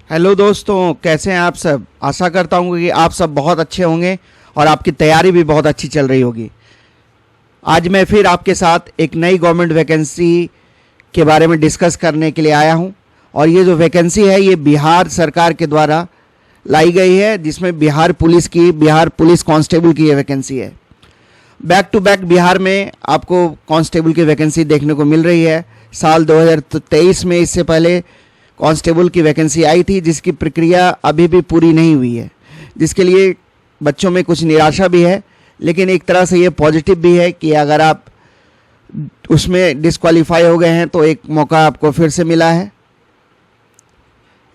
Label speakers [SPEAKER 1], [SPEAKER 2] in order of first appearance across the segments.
[SPEAKER 1] Hello दोस्तों, कैसे हैं आप सब। आशा करता हूँ कि आप सब बहुत अच्छे होंगे और आपकी तैयारी भी बहुत अच्छी चल रही होगी। आज मैं फिर आपके साथ एक नई गवर्नमेंट वैकेंसी के बारे में डिस्कस करने के लिए आया हूँ। और ये जो वैकेंसी है ये बिहार सरकार के द्वारा लाई गई है, जिसमें बिहार पुलिस कांस्टेबल की ये वैकेंसी है। बैक टू बैक बिहार में आपको कांस्टेबल की वैकेंसी देखने को मिल रही है। साल 2023 में इससे पहले कांस्टेबल की वैकेंसी आई थी, जिसकी प्रक्रिया अभी भी पूरी नहीं हुई है, जिसके लिए बच्चों में कुछ निराशा भी है। लेकिन एक तरह से ये पॉजिटिव भी है कि अगर आप उसमें डिस्क्वालीफाई हो गए हैं तो एक मौका आपको फिर से मिला है।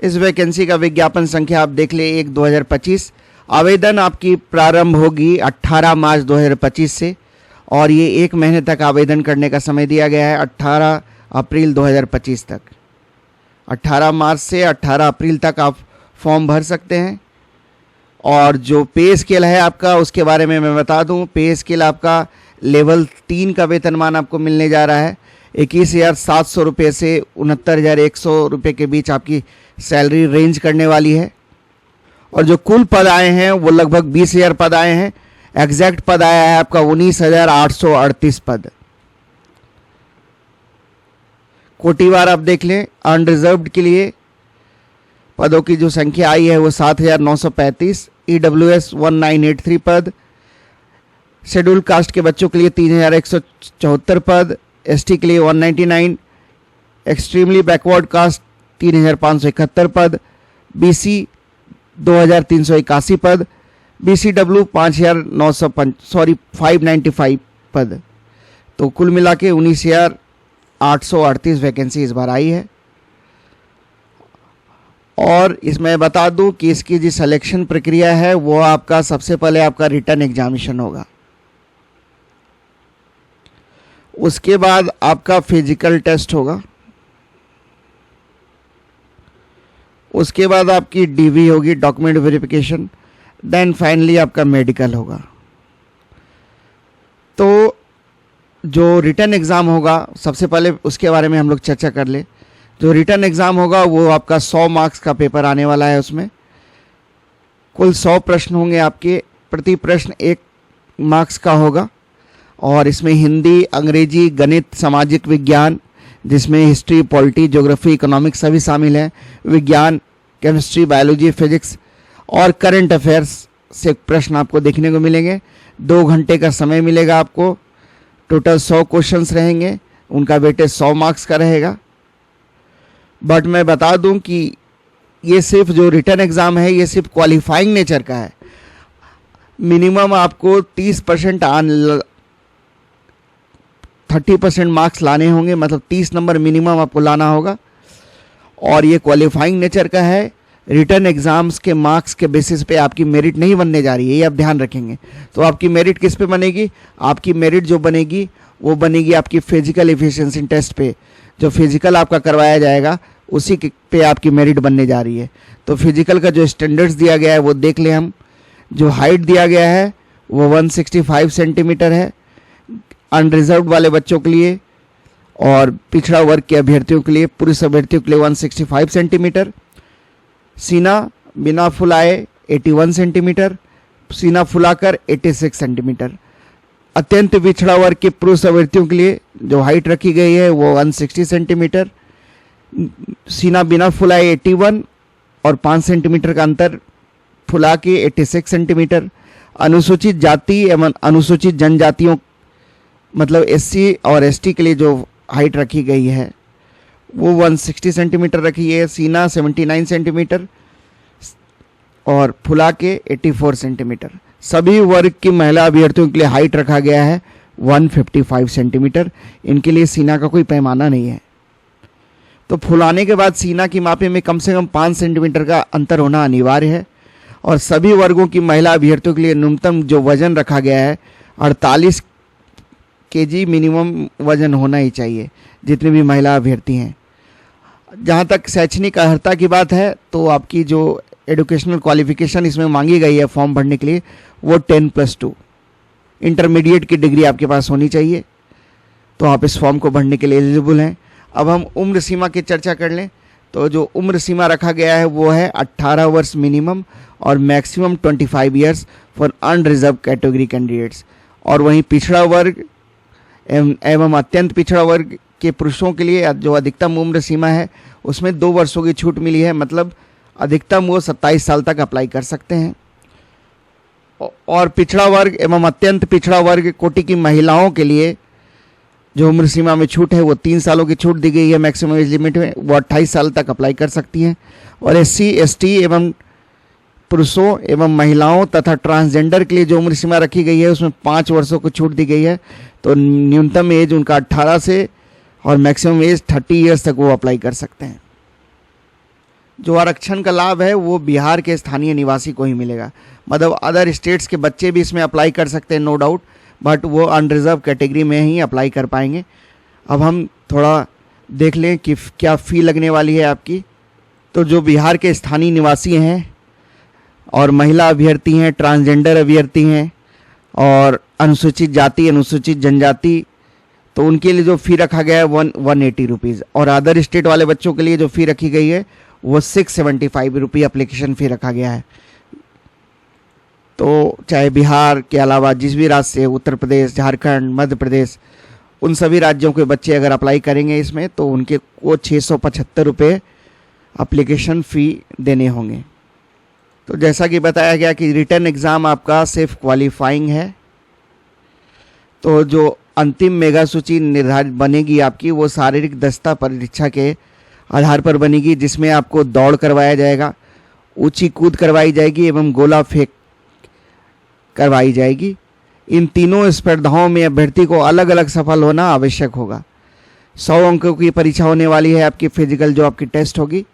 [SPEAKER 1] इस वैकेंसी का विज्ञापन संख्या आप देख ले 1/2025। आवेदन आपकी प्रारंभ होगी 18 मार्च 2025 से और ये 1 महीने तक आवेदन करने का समय दिया गया है, 18 अप्रैल 2025 तक। 18 मार्च से 18 अप्रैल तक आप फॉर्म भर सकते हैं। और जो पे स्केल है आपका, उसके बारे में मैं बता दूं। पे स्केल आपका लेवल 3 का वेतनमान आपको मिलने जा रहा है। 21,700 रुपये से 69,100 रुपये के बीच आपकी सैलरी रेंज करने वाली है। और जो कुल पद आए हैं वो लगभग 20,000 पद आए हैं। एग्जैक्ट पद आया है आपका 19,838 पद। कोटिवार आप देख लें, अनरिजर्व्ड के लिए पदों की जो संख्या आई है वो 7,935, EWS 1983 पद, शेड्यूल कास्ट के बच्चों के लिए 3,174 पद, ST के लिए 199, एक्सट्रीमली बैकवर्ड कास्ट 3,571 पद, BC 2,381 पद, BCW 595 पद। तो कुल मिला के 19,838 वैकेंसी इस बार आई है। और इसमें बता दूं कि इसकी जो सिलेक्शन प्रक्रिया है वो आपका सबसे पहले आपका रिटन एग्जामिनेशन होगा, उसके बाद आपका फिजिकल टेस्ट होगा, उसके बाद आपकी DV होगी, डॉक्यूमेंट वेरिफिकेशन, देन फाइनली आपका मेडिकल होगा। तो जो रिटन एग्ज़ाम होगा, सबसे पहले उसके बारे में हम लोग चर्चा कर ले। जो रिटन एग्ज़ाम होगा वो आपका 100 मार्क्स का पेपर आने वाला है। उसमें कुल 100 प्रश्न होंगे आपके, प्रति प्रश्न 1 मार्क्स का होगा। और इसमें हिंदी, अंग्रेजी, गणित, सामाजिक विज्ञान, जिसमें हिस्ट्री, पॉलिटी, ज्योग्राफी, इकोनॉमिक्स सभी शामिल हैं, विज्ञान, केमिस्ट्री, बायोलॉजी, फिजिक्स और करंट अफेयर्स से प्रश्न आपको देखने को मिलेंगे। 2 घंटे का समय मिलेगा आपको। टोटल 100 क्वेश्चंस रहेंगे, उनका वेटेज 100 मार्क्स का रहेगा। बट मैं बता दूं कि ये सिर्फ जो रिटन एग्ज़ाम है ये सिर्फ क्वालिफाइंग नेचर का है। मिनिमम आपको 30% 30% मार्क्स लाने होंगे, मतलब 30 नंबर मिनिमम आपको लाना होगा। और ये क्वालिफाइंग नेचर का है। रिटन एग्ज़ाम्स के मार्क्स के बेसिस पे आपकी मेरिट नहीं बनने जा रही है, ये आप ध्यान रखेंगे। तो आपकी मेरिट किस पे बनेगी? आपकी मेरिट जो बनेगी वो बनेगी आपकी फिजिकल एफिशिएंसी टेस्ट पे। जो फिजिकल आपका करवाया जाएगा उसी पे आपकी मेरिट बनने जा रही है। तो फिजिकल का जो स्टैंडर्ड्स दिया गया है वो देख लें हम। जो हाइट दिया गया है वो 165 सेंटीमीटर है अनरिजर्व्ड वाले बच्चों के लिए, और पिछड़ा वर्ग के अभ्यर्थियों के लिए, पुरुष अभ्यर्थियों के लिए 165 सेंटीमीटर। सीना बिना फुलाए 81 सेंटीमीटर, सीना फुलाकर 86 सेंटीमीटर। अत्यंत पिछड़ा वर्ग के पुरुष अभ्यर्थियों के लिए जो हाइट रखी गई है वो 160 सेंटीमीटर, सीना बिना फुलाए 81 और 5 सेंटीमीटर का अंतर फुला के 86 सेंटीमीटर। अनुसूचित जाति एवं अनुसूचित जनजातियों मतलब SC और ST के लिए जो हाइट रखी गई है वो 160 सेंटीमीटर रखी है। सीना 79 सेंटीमीटर और फुला के 84 सेंटीमीटर। सभी वर्ग की महिला अभ्यर्थियों के लिए हाइट रखा गया है 155 सेंटीमीटर। इनके लिए सीना का कोई पैमाना नहीं है। तो फुलाने के बाद सीना की मापे में कम से कम 5 सेंटीमीटर का अंतर होना अनिवार्य है। और सभी वर्गों की महिला अभ्यर्थियों के लिए न्यूनतम जो वजन रखा गया है 48 kg मिनिमम वजन होना ही चाहिए, जितने भी महिला अभ्यर्थी हैं। जहाँ तक शैक्षणिक अर्हता की बात है तो आपकी जो एजुकेशनल क्वालिफिकेशन इसमें मांगी गई है फॉर्म भरने के लिए वो 10+2 इंटरमीडिएट की डिग्री आपके पास होनी चाहिए। तो आप इस फॉर्म को भरने के लिए एलिजिबल हैं। अब हम उम्र सीमा की चर्चा कर लें तो जो उम्र सीमा रखा गया है वो है 18 वर्ष मिनिमम और maximum 25 years for unreserved category candidates. और वहीं पिछड़ा वर्ग एवं अत्यंत पिछड़ा वर्ग के पुरुषों के लिए जो अधिकतम उम्र सीमा है उसमें 2 वर्षों की छूट मिली है, मतलब अधिकतम वो 27 साल तक अप्लाई कर सकते हैं। और पिछड़ा वर्ग एवं अत्यंत पिछड़ा वर्ग कोटि की महिलाओं के लिए जो उम्र सीमा में छूट है वो 3 सालों की छूट दी गई है मैक्सिमम एज लिमिट में, वो 28 साल तक अप्लाई कर सकती हैं। और SC ST एवं पुरुषों एवं महिलाओं तथा ट्रांसजेंडर के लिए जो उम्र सीमा रखी गई है उसमें 5 वर्षों को छूट दी गई है। तो न्यूनतम एज उनका 18 से और मैक्सिमम एज 30 ईयर्स तक वो अप्लाई कर सकते हैं। जो आरक्षण का लाभ है वो बिहार के स्थानीय निवासी को ही मिलेगा, मतलब अदर स्टेट्स के बच्चे भी इसमें अप्लाई कर सकते हैं नो डाउट, बट वो अनरिजर्व कैटेगरी में ही अप्लाई कर पाएंगे। अब हम थोड़ा देख लें कि क्या फ़ी लगने वाली है आपकी। तो जो बिहार के स्थानीय निवासी हैं और महिला अभ्यर्थी हैं, ट्रांसजेंडर अभ्यर्थी हैं और अनुसूचित जाति अनुसूचित जनजाति, तो उनके लिए जो फ़ी रखा गया है 180 रुपीज़। और अदर स्टेट वाले बच्चों के लिए जो फ़ी रखी गई है वो 675 रुपये एप्लीकेशन फ़ी रखा गया है। तो चाहे बिहार के अलावा जिस भी राज्य से, उत्तर प्रदेश, झारखंड, मध्य प्रदेश, उन सभी राज्यों के बच्चे अगर अप्लाई करेंगे इसमें तो उनके वो 675 रुपये एप्लीकेशन फ़ी देने होंगे। तो जैसा कि बताया गया कि रिटर्न एग्ज़ाम आपका सिर्फ क्वालिफाइंग है। तो जो अंतिम मेगा सूची निर्धारित बनेगी आपकी वो शारीरिक दक्षता परीक्षा के आधार पर बनेगी, जिसमें आपको दौड़ करवाया जाएगा, ऊंची कूद करवाई जाएगी एवं गोला फेंक करवाई जाएगी। इन तीनों स्पर्धाओं में अभ्यर्थी को अलग अलग सफल होना आवश्यक होगा। 100 अंकों की परीक्षा होने वाली है आपकी फिजिकल जो आपकी टेस्ट होगी।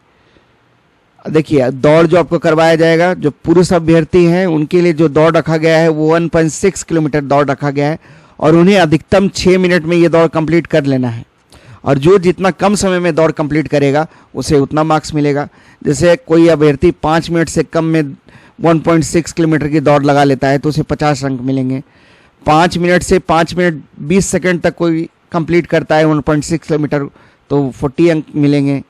[SPEAKER 1] देखिए दौड़ जो आपको करवाया जाएगा, जो पुरुष अभ्यर्थी हैं उनके लिए जो दौड़ रखा गया है वो 1.6 किलोमीटर दौड़ रखा गया है और उन्हें अधिकतम 6 मिनट में ये दौड़ कंप्लीट कर लेना है। और जो जितना कम समय में दौड़ कंप्लीट करेगा उसे उतना मार्क्स मिलेगा। जैसे कोई अभ्यर्थी 5 मिनट से कम में 1.6 किलोमीटर की दौड़ लगा लेता है तो उसे 50 अंक मिलेंगे। 5 मिनट से 5 मिनट 20 सेकंड तक कोई कंप्लीट करता है 1.6 किलोमीटर तो 40 अंक मिलेंगे।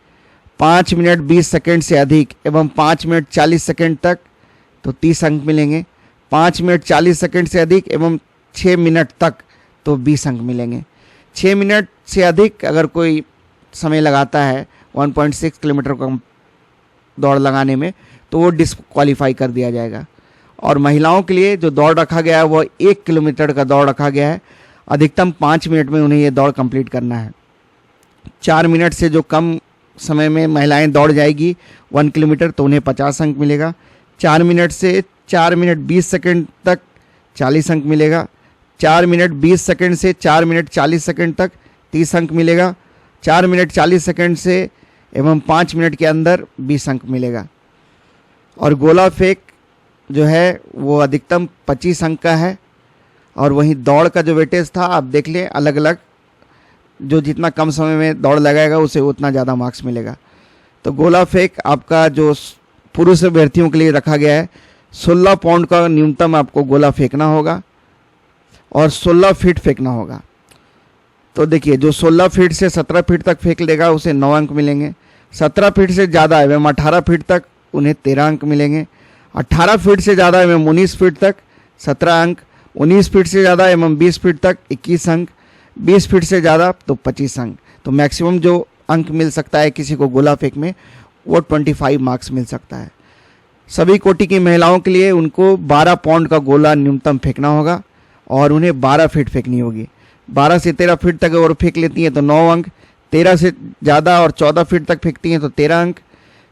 [SPEAKER 1] 5 मिनट 20 सेकंड से अधिक एवं 5 मिनट 40 सेकंड तक तो 30 अंक मिलेंगे। 5 मिनट 40 सेकंड से अधिक एवं 6 मिनट तक तो 20 अंक मिलेंगे। 6 मिनट से अधिक अगर कोई समय लगाता है 1.6 किलोमीटर का दौड़ लगाने में तो वो डिस्क्वालीफाई कर दिया जाएगा। और महिलाओं के लिए जो दौड़ रखा गया है वो 1 किलोमीटर का दौड़ रखा गया है। अधिकतम 5 मिनट में उन्हें ये दौड़ कंप्लीट करना है। 4 मिनट से जो कम समय में महिलाएं दौड़ जाएगी 1 किलोमीटर तो उन्हें 50 अंक मिलेगा। 4 मिनट से 4 मिनट 20 सेकंड तक 40 अंक मिलेगा। 4 मिनट 20 सेकंड से 4 मिनट 40 सेकंड तक 30 अंक मिलेगा। 4 मिनट 40 सेकंड से एवं 5 मिनट के अंदर 20 अंक मिलेगा। और गोला फेंक जो है वो अधिकतम 25 अंक का है। और वहीं दौड़ का जो वेटेज था आप देख लें, अलग अलग जो जितना कम समय में दौड़ लगाएगा उसे उतना ज़्यादा मार्क्स मिलेगा। तो गोला फेंक आपका जो पुरुष अभ्यर्थियों के लिए रखा गया है 16 पाउंड का न्यूनतम आपको गोला फेंकना होगा और 16 फीट फेंकना होगा। तो देखिए जो 16 फीट से 17 फीट तक फेंक लेगा उसे 9 अंक मिलेंगे। 17 फीट से ज़्यादा एवं 18 फीट तक उन्हें 13 अंक मिलेंगे। 18 फीट से ज़्यादा एवं 19 फीट तक 17 अंक। 19 फीट से ज़्यादा एवं 20 फीट तक 21 अंक। 20 फीट से ज़्यादा तो 25 अंक। तो मैक्सिमम जो अंक मिल सकता है किसी को गोला फेंक में वो 25 मार्क्स मिल सकता है। सभी कोटि की महिलाओं के लिए उनको 12 पाउंड का गोला न्यूनतम फेंकना होगा और उन्हें 12 फीट फेंकनी होगी। 12 से 13 फीट तक अगर फेंक लेती हैं तो 9 अंक। 13 से ज़्यादा और 14 फीट तक फेंकती हैं तो 13 अंक।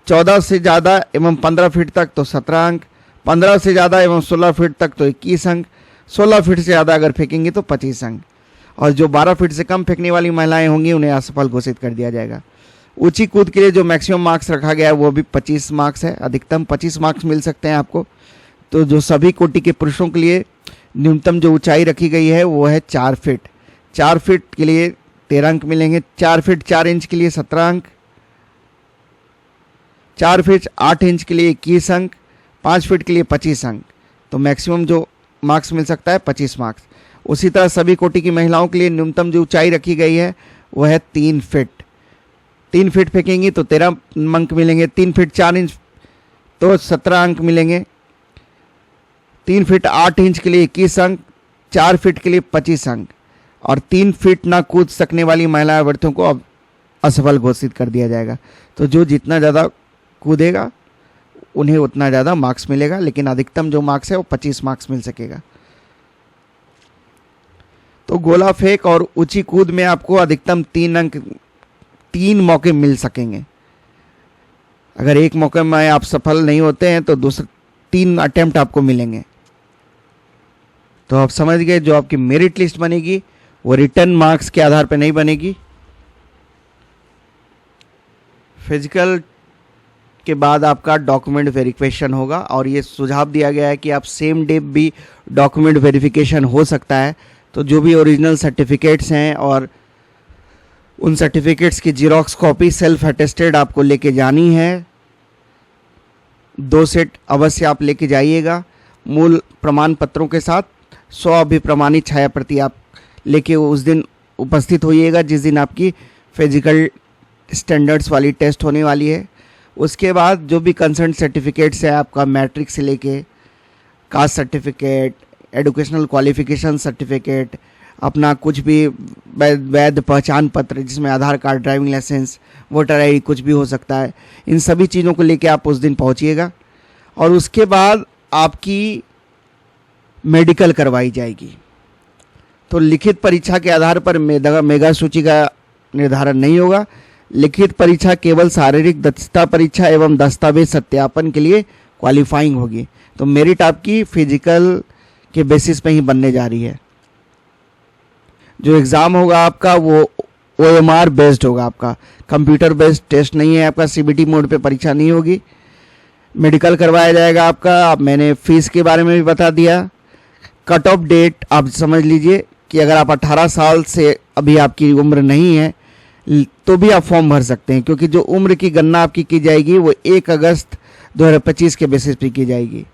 [SPEAKER 1] 14 से ज़्यादा एवं 15 फीट तक तो 17 अंक। 15 से ज़्यादा एवं 16 फीट तक तो 21 अंक। 16 फीट से ज़्यादा अगर फेंकेंगे तो 25 अंक। और जो 12 फीट से कम फेंकने वाली महिलाएं होंगी उन्हें असफल घोषित कर दिया जाएगा। ऊंची कूद के लिए जो मैक्सिमम मार्क्स रखा गया है वो भी 25 मार्क्स है। अधिकतम 25 मार्क्स मिल सकते हैं आपको। तो जो सभी कोटि के पुरुषों के लिए न्यूनतम जो ऊंचाई रखी गई है वो है 4 फीट। 4 फीट के लिए 13 अंक मिलेंगे। 4 फीट 4 इंच के लिए 17 अंक। 4 फीट 8 इंच के लिए 21 अंक। 5 फीट के लिए 25 अंक। तो मैक्सिमम जो मार्क्स मिल सकता है 25 मार्क्स। उसी तरह सभी कोटि की महिलाओं के लिए न्यूनतम जो ऊंचाई रखी गई है वो है 3 फीट। 3 फीट फेंकेंगी तो 13 अंक मिलेंगे, 3 फीट 4 इंच तो 17 अंक मिलेंगे, 3 फीट 8 इंच के लिए 21 अंक, 4 फीट के लिए 25 अंक, और 3 फीट ना कूद सकने वाली महिला अभ्यर्थियों को अब असफल घोषित कर दिया जाएगा। तो जो जितना ज़्यादा कूदेगा उन्हें उतना ज़्यादा मार्क्स मिलेगा, लेकिन अधिकतम जो मार्क्स है वो 25 मार्क्स मिल सकेगा। तो गोला फेंक और ऊंची कूद में आपको अधिकतम 3 अंक 3 मौके मिल सकेंगे। अगर एक मौके में आप सफल नहीं होते हैं तो दूसरे 3 अटेम्प्ट आपको मिलेंगे। तो आप समझ गए, जो आपकी मेरिट लिस्ट बनेगी वो रिटर्न मार्क्स के आधार पर नहीं बनेगी। फिजिकल के बाद आपका डॉक्यूमेंट वेरिफिकेशन होगा, और ये सुझाव दिया गया है कि आप सेम डे भी डॉक्यूमेंट वेरिफिकेशन हो सकता है। तो जो भी ओरिजिनल सर्टिफिकेट्स हैं और उन सर्टिफिकेट्स की जीरोक्स कॉपी सेल्फ अटेस्टेड आपको लेके जानी है। 2 सेट अवश्य आप लेके जाइएगा मूल प्रमाण पत्रों के साथ। 100 अभिप्रमाणित छाया प्रति आप लेके उस दिन उपस्थित होइएगा जिस दिन आपकी फिजिकल स्टैंडर्ड्स वाली टेस्ट होने वाली है। उसके बाद जो भी कंसर्न सर्टिफिकेट्स है आपका, मैट्रिक से लेके caste certificate, educational qualification certificate, अपना कुछ भी वैध पहचान पत्र जिसमें Aadhaar card, driving licence, voter I कुछ भी हो सकता है, इन सभी चीज़ों को लेके आप उस दिन पहुंचिएगा। और उसके बाद आपकी मेडिकल करवाई जाएगी। तो लिखित परीक्षा के आधार पर मेगा सूची का निर्धारण नहीं होगा। लिखित परीक्षा केवल शारीरिक दक्षता परीक्षा एवं दस्तावेज सत्यापन के लिए क्वालिफाइंग होगी। तो मेरिट आपकी फिजिकल के बेसिस पे ही बनने जा रही है। जो एग्ज़ाम होगा आपका वो OMR बेस्ड होगा, आपका कंप्यूटर बेस्ड टेस्ट नहीं है, आपका CBT मोड पे परीक्षा नहीं होगी। मेडिकल करवाया जाएगा आपका। अब मैंने फीस के बारे में भी बता दिया। कट ऑफ डेट आप समझ लीजिए कि अगर आप 18 साल से अभी आपकी उम्र नहीं है तो भी आप फॉर्म भर सकते हैं, क्योंकि जो उम्र की गणना आपकी की जाएगी वो 1 अगस्त 2025 के बेसिस पे की जाएगी।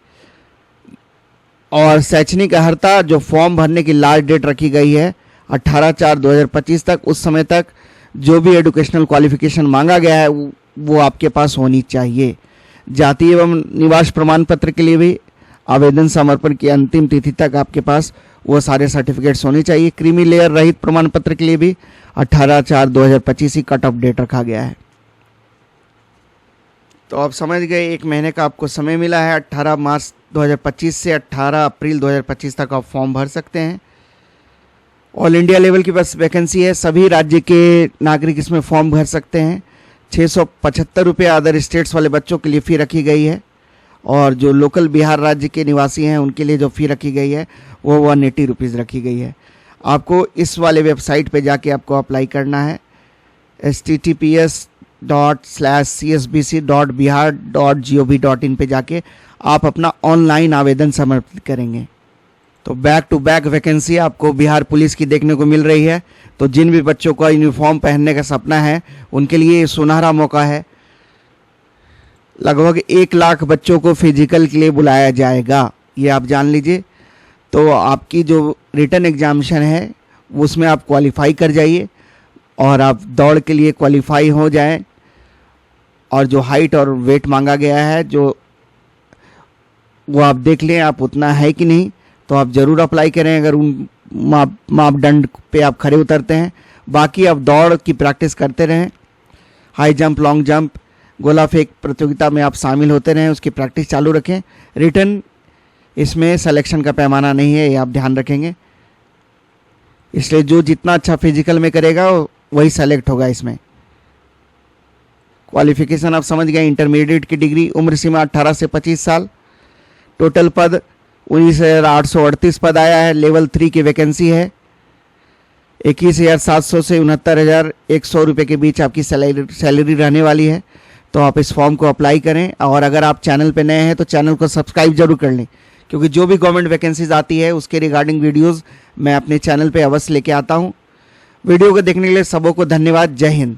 [SPEAKER 1] और शैक्षणिक अर्हता जो फॉर्म भरने की लास्ट डेट रखी गई है 18/4/2025 तक, उस समय तक जो भी एजुकेशनल क्वालिफिकेशन मांगा गया है वो आपके पास होनी चाहिए। जाति एवं निवास प्रमाण पत्र के लिए भी आवेदन समर्पण की अंतिम तिथि तक आपके पास वो सारे सर्टिफिकेट्स होने चाहिए। क्रीमी लेयर रहित प्रमाण पत्र के लिए भी 18/4/2025 ही कट ऑफ डेट रखा गया है। तो आप समझ गए, 1 महीने का आपको समय मिला है। 18 मार्च 2025 से 18 अप्रैल 2025 तक आप फॉर्म भर सकते हैं। ऑल इंडिया लेवल की बस वैकेंसी है, सभी राज्य के नागरिक इसमें फॉर्म भर सकते हैं। 675 रुपये अदर स्टेट्स वाले बच्चों के लिए फ़ी रखी गई है, और जो लोकल बिहार राज्य के निवासी हैं उनके लिए जो फ़ी रखी गई है वो 180 रुपीज़ रखी गई है। आपको इस वाले वेबसाइट पे जाके आपको अप्लाई करना है, https://csbc.bihar.gov.in पे जाके आप अपना ऑनलाइन आवेदन समर्पित करेंगे। तो बैक टू बैक वैकेंसी आपको बिहार पुलिस की देखने को मिल रही है। तो जिन भी बच्चों का यूनिफॉर्म पहनने का सपना है उनके लिए सुनहरा मौका है। लगभग 1 लाख बच्चों को फिजिकल के लिए बुलाया जाएगा, ये आप जान लीजिए। तो आपकी जो रिटन एग्जामिनेशन है उसमें आप क्वालिफाई कर जाइए और आप दौड़ के लिए क्वालिफाई हो जाएं। और जो हाइट और वेट मांगा गया है जो वो आप देख लें आप उतना है कि नहीं, तो आप ज़रूर अप्लाई करें अगर उन मापदंड पे आप खरे उतरते हैं। बाकी आप दौड़ की प्रैक्टिस करते रहें, हाई जंप, लॉन्ग जंप, गोला फेंक प्रतियोगिता में आप शामिल होते रहें, उसकी प्रैक्टिस चालू रखें। रिटन इसमें सिलेक्शन का पैमाना नहीं है, ये आप ध्यान रखेंगे। इसलिए जो जितना अच्छा फिजिकल में करेगा वही सेलेक्ट होगा इसमें। क्वालिफिकेशन आप समझ गए, इंटरमीडिएट की डिग्री, उम्र सीमा 18 से 25 साल। टोटल पद 19,838 पद आया है। लेवल 3 की वैकेंसी है। 21,700 से 69,100 रुपये के बीच आपकी सैलरी रहने वाली है। तो आप इस फॉर्म को अप्लाई करें। और अगर आप चैनल पे नए हैं तो चैनल को सब्सक्राइब जरूर कर लें, क्योंकि जो भी गवर्नमेंट वैकेंसीज आती है उसके रिगार्डिंग वीडियोस मैं अपने चैनल पे अवश्य लेके आता हूं। वीडियो को देखने के लिए सबों को धन्यवाद। जय हिंद।